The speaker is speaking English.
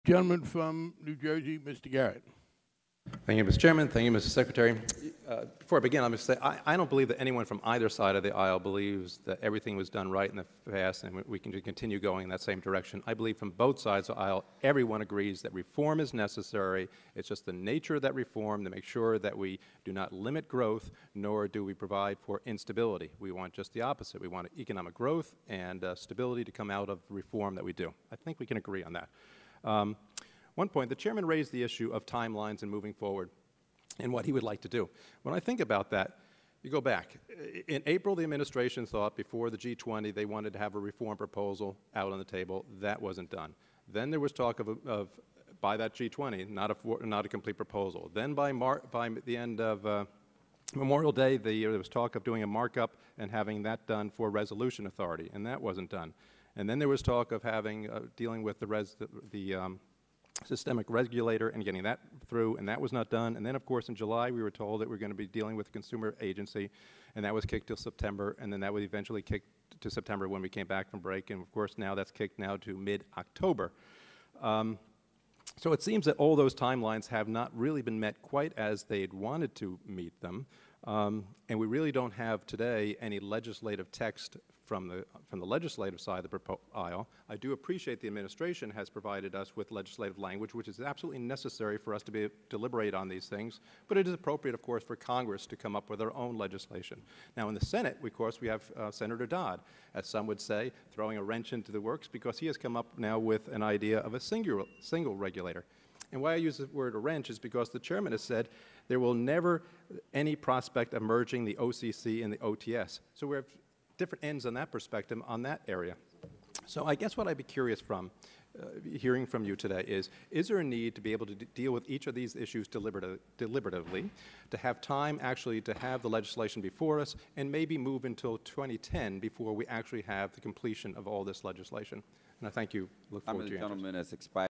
Gentleman from New Jersey, Mr. Garrett. Thank you, Mr. Chairman. Thank you, Mr. Secretary. Before I begin, let me say I don't believe that anyone from either side of the aisle believes that everything was done right in the past and we can continue going in that same direction. I believe from both sides of the aisle, everyone agrees that reform is necessary. It's just the nature of that reform to make sure that we do not limit growth, nor do we provide for instability. We want just the opposite. We want economic growth and stability to come out of reform that we do. I think we can agree on that. One point, the chairman raised the issue of timelines and moving forward and what he would like to do. When I think about that, you go back. In April, the administration thought before the G20 they wanted to have a reform proposal out on the table. That wasn't done. Then there was talk of by that G20, not a complete proposal. Then by the end of Memorial Day, there was talk of doing a markup and having that done for resolution authority, and that wasn't done. And then there was talk of having dealing with the systemic regulator and getting that through, and that was not done. And then, of course, in July, we were told that we were going to be dealing with the consumer agency, and that was kicked till September, and then that was eventually kicked to September when we came back from break, and of course now that's kicked now to mid-October. So it seems that all those timelines have not really been met quite as they'd wanted to meet them, and we really don't have today any legislative text from the legislative side of the aisle. I do appreciate the administration has provided us with legislative language, which is absolutely necessary for us to deliberate on these things, but it is appropriate, of course, for Congress to come up with their own legislation. Now, in the Senate, of course, we have Senator Dodd, as some would say, throwing a wrench into the works because he has come up now with an idea of a single regulator. And why I use the word a wrench is because the chairman has said there will never any prospect of merging the OCC and the OTS. So we have different ends on that perspective on that area. So I guess what I'd be curious from hearing from you today is there a need to be able to deal with each of these issues deliberatively, to have time actually to have the legislation before us, and maybe move until 2010 before we actually have the completion of all this legislation? And I thank you. Look forward to your answers. Gentleman has expired.